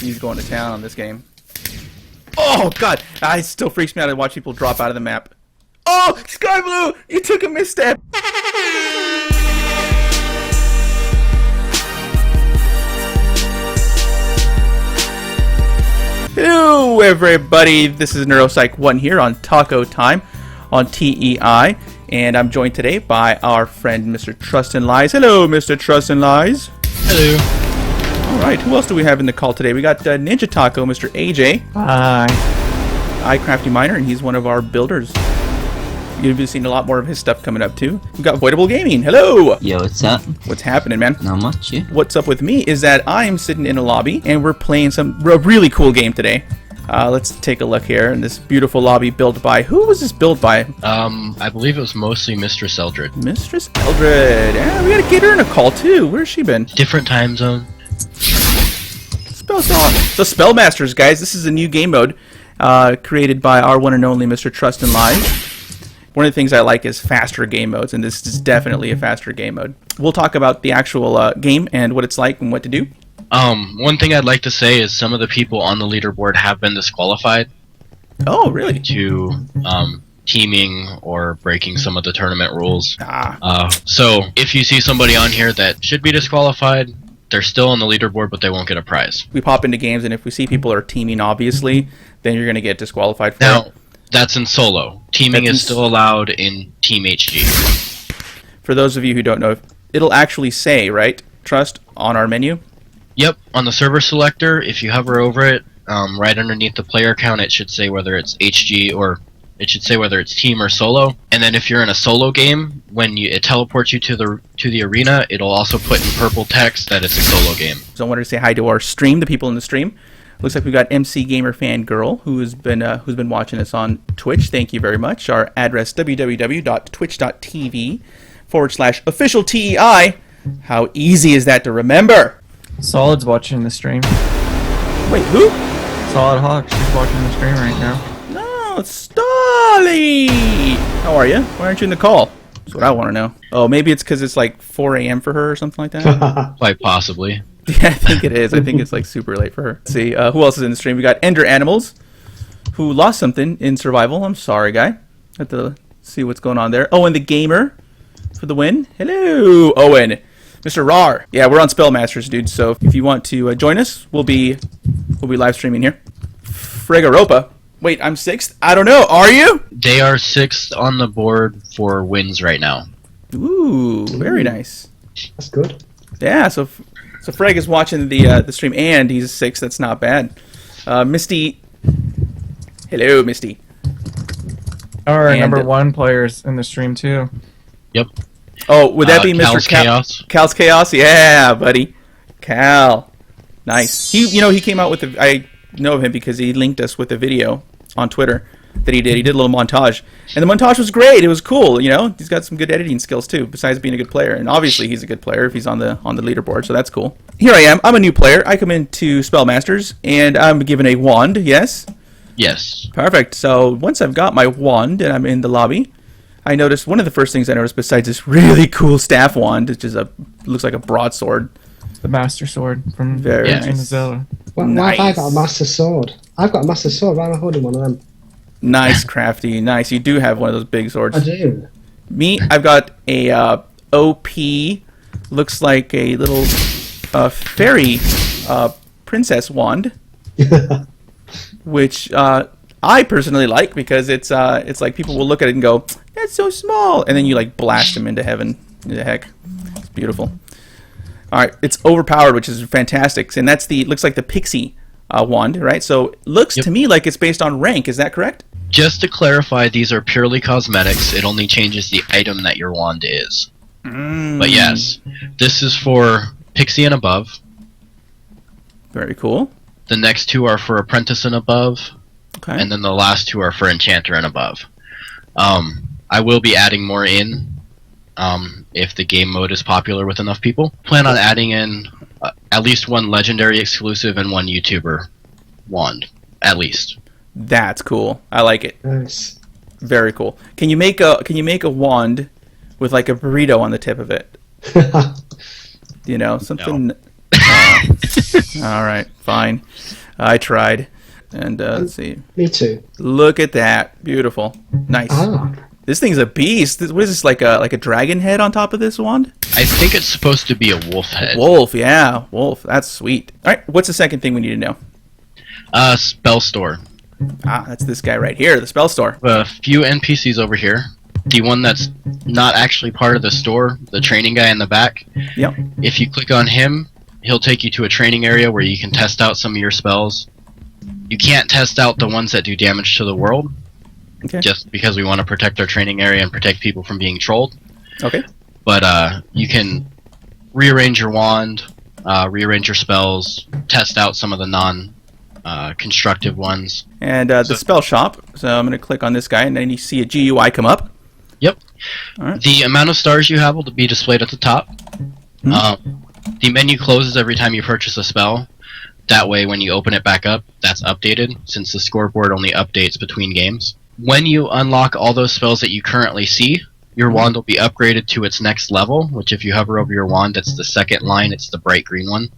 He's going to town on this game. Oh, God. It still freaks me out to watch people drop out of the map. Oh, Sky Blue! You took a misstep! Hello, everybody. This is Nuropsych1 here on Talko Time on TEI. And I'm joined today by our friend, Mr. Trust and Lies. Hello, Mr. Trust and Lies. Hello. All right, who else do we have in the call today? We got Ninja Taco, Mr. AJ. Hi. iCrafty Miner, and he's one of our builders. You've been seeing a lot more of his stuff coming up, too. We've got Voidable Gaming. Hello. Yo, what's up? What's happening, man? Not much, yeah. What's up with me is that I'm sitting in a lobby, and we're playing a really cool game today. Let's take a look here in this beautiful lobby built by... Who was this built by? I believe it was mostly Mistress Eldred. Mistress Eldred. Yeah, we gotta get her in a call, too. Where's she been? Different time zone. Spell song. So Spellmasters, guys. This is a new game mode created by our one and only Mr. Trust and Lies. One of the things I like is faster game modes, and this is definitely a faster game mode. We'll talk about the actual game and what it's like and what to do. One thing I'd like to say is some of the people on the leaderboard have been disqualified. Oh, really? To teaming or breaking some of the tournament rules. Ah. So if you see somebody on here that should be disqualified, they're still on the leaderboard, but they won't get a prize. We pop into games, and if we see people are teaming, obviously, then you're going to get disqualified for Now, it. that's in solo. Teaming is still allowed in Team HG. For those of you who don't know, it'll actually say, right, Trust, on our menu? Yep, on the server selector, if you hover over it, right underneath the player count, it should say whether it's HG or it should say whether it's team or solo. And then if you're in a solo game, when it teleports you to the arena, it'll also put in purple text that it's a solo game. So I wanted to say hi to our stream, the people in the stream. Looks like we've got MC Gamer Fan Girl who's been watching us on Twitch. Thank you very much. Our address www.twitch.tv/official TEI. How easy is that to remember? Solid's watching the stream. Wait, who? Solid Hawk, she's watching the stream right now. No, it's Stolly! How are you? Why aren't you in the call? That's what I want to know. Oh, maybe it's because it's like 4 a.m. for her or something like that? Quite possibly. Yeah, I think it is. I think it's like super late for her. Let's see, who else is in the stream? We got Ender Animals, who lost something in survival. I'm sorry, guy. Have to see what's going on there. Owen the Gamer for the win. Hello, Owen. Mr. Rar. Yeah, we're on Spellmasters, dude. So if you want to join us, we'll be live streaming here. Fregaropa. Wait, I'm 6th? I don't know. Are you? They are 6th on the board for wins right now. Ooh, very nice. That's good. Yeah, so Freg is watching the stream, and he's 6th. That's not bad. Misty. Hello, Misty. Our number 1 players in the stream too. Yep. Oh, would that be Mr. Chaos? Cal's Chaos? Yeah, buddy. Cal. Nice. He came out with I know of him because he linked us with a video on Twitter that he did. He did a little montage. And the montage was great. It was cool, He's got some good editing skills too, besides being a good player. And obviously he's a good player if he's on the leaderboard, so that's cool. Here I am. I'm a new player. I come into Spellmasters and I'm given a wand, yes? Yes. Perfect. So once I've got my wand and I'm in the lobby, I noticed one of the first things I noticed besides this really cool staff wand, which is looks like a broadsword. The Master Sword from Very Legend of nice. Zelda. Why have I got a Master Sword? I've got a Master Sword. Why am I holding one of them? Nice, Crafty. Nice. You do have one of those big swords. I do. Me, I've got a OP. Looks like a little fairy princess wand, which I personally like because it's like people will look at it and go, "That's so small," and then you like blast them into heaven. Into heck, it's beautiful. All right, it's overpowered, which is fantastic, and looks like the pixie wand, right? So it looks to me like it's based on rank. Is that correct? Just to clarify, these are purely cosmetics. It only changes the item that your wand is. But yes, this is for Pixie and above. Very cool. The next 2 are for Apprentice and above. Okay. And then the last 2 are for Enchanter and above. I will be adding more in if the game mode is popular with enough people. Plan on adding in at least 1 legendary exclusive and 1 YouTuber wand, at least. That's cool. I like it. Nice. Very cool. Can you make a wand with like a burrito on the tip of it? Something. No. All right, fine. I tried. And let's see. Me too. Look at that. Beautiful. Nice. Ah. This thing's a beast. What is this, like a dragon head on top of this wand? I think it's supposed to be a wolf head. Wolf, yeah. Wolf. That's sweet. All right, what's the second thing we need to know? Spell store. Ah, that's this guy right here, the spell store. A few NPCs over here. The one that's not actually part of the store, the training guy in the back. Yep. If you click on him, he'll take you to a training area where you can test out some of your spells. You can't test out the ones that do damage to the world, Okay. just because we want to protect our training area and protect people from being trolled. Okay. But you can rearrange your wand, rearrange your spells, test out some of the non-constructive ones. And the spell shop. So I'm going to click on this guy, and then you see a GUI come up. Yep. All right. The amount of stars you have will be displayed at the top. The menu closes every time you purchase a spell. That way, when you open it back up, that's updated, since the scoreboard only updates between games. When you unlock all those spells that you currently see, your wand will be upgraded to its next level, which if you hover over your wand, that's the second line, it's the bright green one.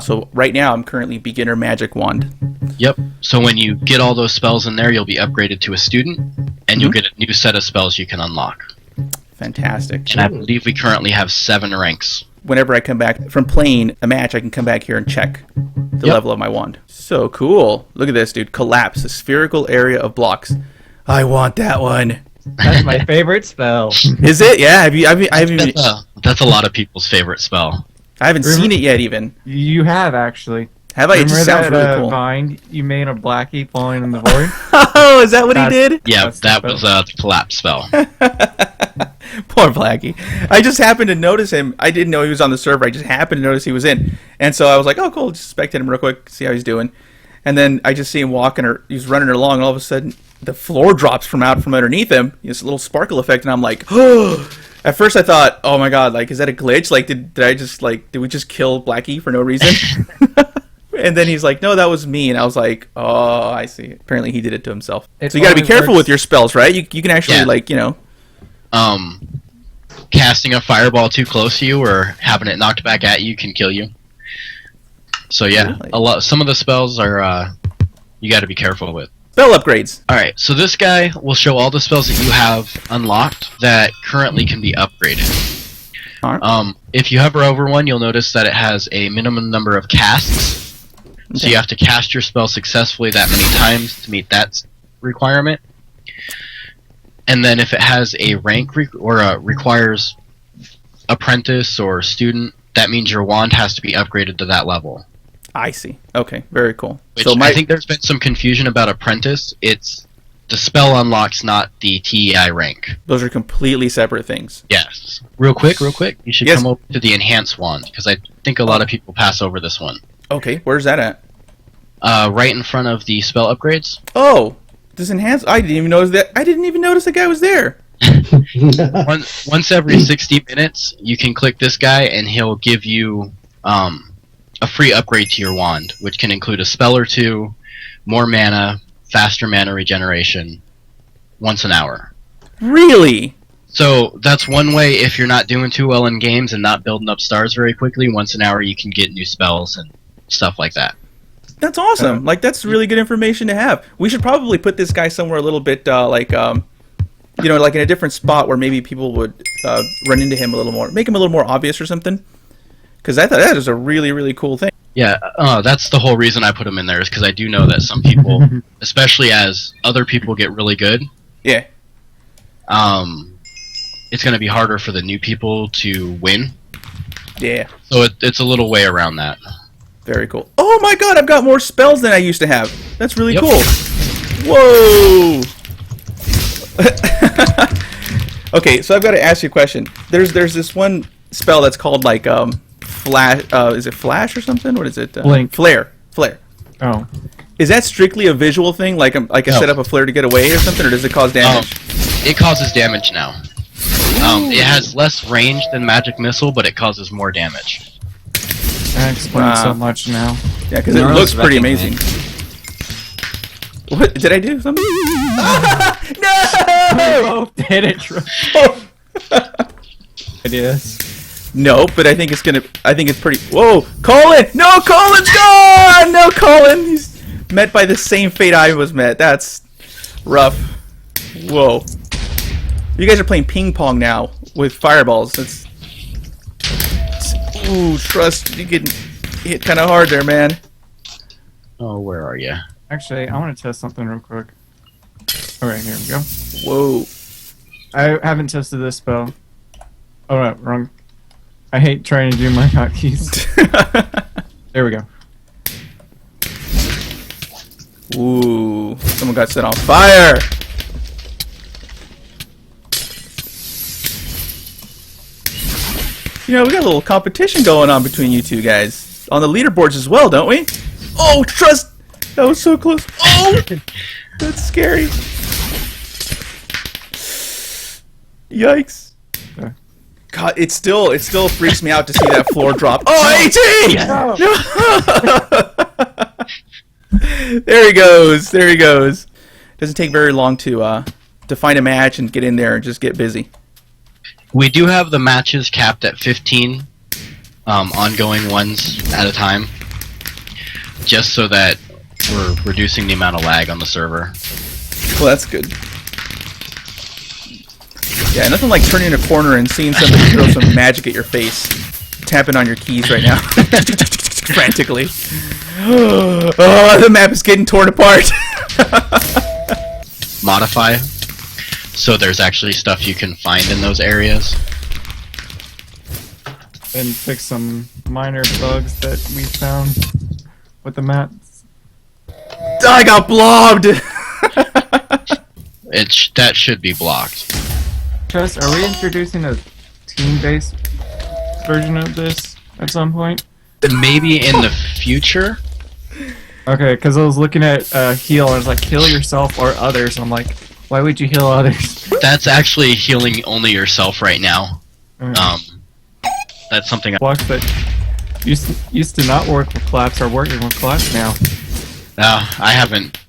So right now I'm currently beginner magic wand. Yep. So when you get all those spells in there, you'll be upgraded to a student, and you'll get a new set of spells you can unlock. Fantastic. And I believe we currently have 7 ranks. Whenever I come back from playing a match, I can come back here and check the level of my wand. So cool. Look at this, dude. Collapse, a spherical area of blocks. I want that one. That's my favorite spell. Is it? Yeah. I haven't That's a lot of people's favorite spell. seen it yet even. You have, actually. Have I? It Remember just sounds that really cool. vine you made of Blackie falling in the void? Oh, is that what he That's- did? Yeah, That's the that spell. was the collapse spell. Poor Blackie. I just happened to notice him. I didn't know he was on the server. I just happened to notice he was in. And so I was like, oh, cool. Just spectate him real quick, see how he's doing. And then I just see him walking, or he's running along, and all of a sudden the floor drops from underneath him. This little sparkle effect, and I'm like, oh. At first I thought, oh my god, like, is that a glitch? Like, did we just kill Blackie for no reason? And then he's like, no, that was me. And I was like, oh, I see. Apparently he did it to himself. It So you got to be always careful works. with your spells, right? You can actually, Yeah. like, you know. Casting a fireball too close to you or having it knocked back at you can kill you. So yeah, Really? some of the spells are you got to be careful with. Spell upgrades. All right, so this guy will show all the spells that you have unlocked that currently can be upgraded. All right. If you hover over one, you'll notice that it has a minimum number of casts. So you have to cast your spell successfully that many times to meet that requirement. And then if it has a rank requires apprentice or student, that means your wand has to be upgraded to that level. I see. Okay, very cool. Which So I think there's been some confusion about apprentice. It's the spell unlocks, not the TEI rank. those are completely separate things. Yes. Real quick, you should Yes. come over to the enhanced wand, because I think a lot of people pass over this one. Okay, where's that at? Right in front of the spell upgrades. Oh, this enhance. I didn't even notice that. I didn't even notice the guy was there. Once every 60 minutes, you can click this guy, and he'll give you a free upgrade to your wand, which can include a spell or two, more mana, faster mana regeneration, once an hour. Really? So that's one way if you're not doing too well in games and not building up stars very quickly, once an hour you can get new spells and stuff like that. That's awesome. Like, that's really good information to have. We should probably put this guy somewhere a little bit, like in a different spot where maybe people would run into him a little more, make him a little more obvious or something. Because I thought that was a really, really cool thing. Yeah, that's the whole reason I put them in there, is because I do know that some people, especially as other people get really good, Yeah. it's going to be harder for the new people to win. Yeah. So it's a little way around that. Very cool. Oh my god, I've got more spells than I used to have. That's really Yep. cool. Whoa! Okay, so I've got to ask you a question. There's this one spell that's called like flash. Is it flash or something? What is it? Blink. Flare. Oh. Is that strictly a visual thing? Like I No. set up a flare to get away or something, or does it cause damage? It causes damage now. It has less range than Magic Missile, but it causes more damage. That explains so much now. Yeah, because it Neuro's looks pretty recommend. amazing. What did I do? Something? No! Oh, did it? It is. No, but I think it's gonna. I think it's pretty. Whoa, Colin! No, Colin's gone! No, Colin! He's met by the same fate I was met. That's rough. Whoa. You guys are playing ping pong now with fireballs. Ooh, trust. You getting hit kind of hard there, man. Oh, where are you? Actually, I want to test something real quick. Alright, here we go. Whoa. I haven't tested this spell. Oh, no, wrong. I hate trying to do my hotkeys. There we go. Ooh, someone got set on fire. You know, we got a little competition going on between you two guys. On the leaderboards as well, don't we? Oh, trust! That was so close. Oh! That's scary. Yikes. Okay. God, it still freaks me out to see that floor drop. Oh, AT! There he goes. There he goes. Doesn't take very long to find a match and get in there and just get busy. We do have the matches capped at 15 ongoing ones at a time, just so that we're reducing the amount of lag on the server. Well, that's good. Yeah, nothing like turning a corner and seeing somebody throw some magic at your face. Tapping on your keys right now. Frantically. Oh, the map is getting torn apart. Modify, so there's actually stuff you can find in those areas. And fix some minor bugs that we found with the mats. I got blobbed. That should be blocked. Trust, are we introducing a team-based version of this at some point? Maybe in the future. Okay, because I was looking at heal, and I was like, heal yourself or others. I'm like, why would you heal others? That's actually healing only yourself right now. Alright. That's something. Blocks that used to not work with claps are working with claps now. I haven't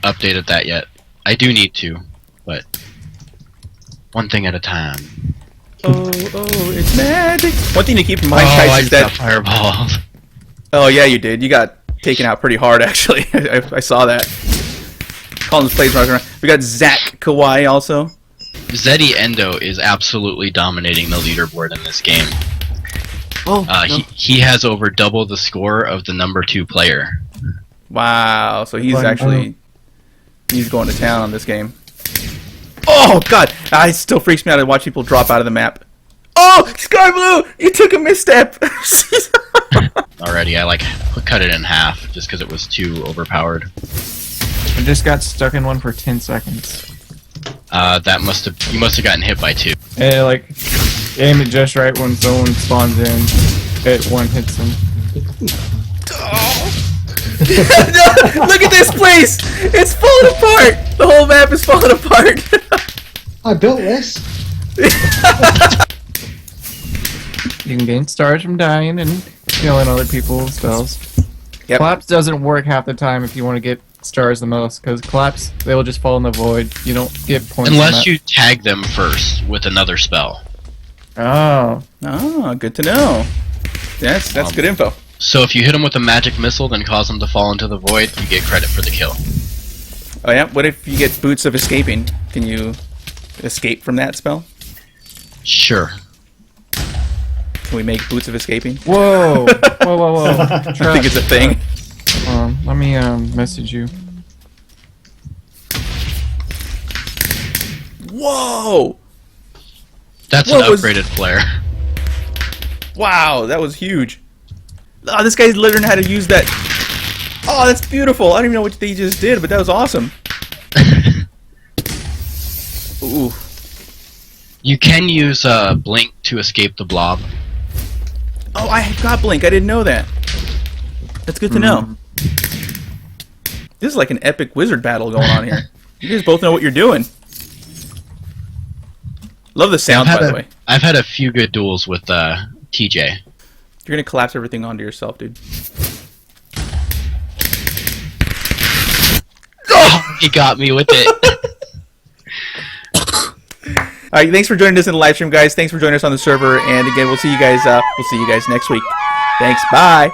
updated that yet. I do need to, but one thing at a time. Oh, it's magic. One thing to keep in mind, guys, I is just got that. fireballed. Oh yeah, you did. You got taken out pretty hard, actually. I saw that. Colin's plays right around. We got Zach Kawhi also. Zeddy Endo is absolutely dominating the leaderboard in this game. Oh, no. He has over double the score of the number 2 player. Wow. So he's actually he's going to town on this game. Oh God! It still freaks me out to watch people drop out of the map. Oh, Sky Blue! You took a misstep. Already, I cut it in half just because it was too overpowered. I just got stuck in one for 10 seconds. You must have gotten hit by 2. And like, aim it just right when someone spawns in, it one hits them. No, look at this place! It's falling apart! The whole map is falling apart! I built this. You can gain stars from dying and killing other people's spells. Yep. Collapse doesn't work half the time if you want to get stars the most, because collapse, they will just fall in the void. You don't get points. Unless you tag them first with another spell. Oh. Oh, good to know. That's good info. So if you hit them with a magic missile, then cause them to fall into the void, you get credit for the kill. Oh yeah? What if you get Boots of Escaping? Can you escape from that spell? Sure. Can we make Boots of Escaping? Whoa. Whoa. I think it's a thing. Let me message you. Whoa! That's What an was- upgraded flare. Wow, that was huge. Oh, this guy's learning how to use that. Oh, that's beautiful. I don't even know what they just did, but that was awesome. Ooh. You can use Blink to escape the blob. Oh, I got Blink. I didn't know that. That's good to know. This is like an epic wizard battle going on here. You guys both know what you're doing. Love the sound, by the way. I've had a few good duels with TJ. You're gonna collapse everything onto yourself, dude. Oh, he got me with it. All right, thanks for joining us in the live stream, guys. Thanks for joining us on the server, and again, we'll see you guys next week. Thanks. Bye.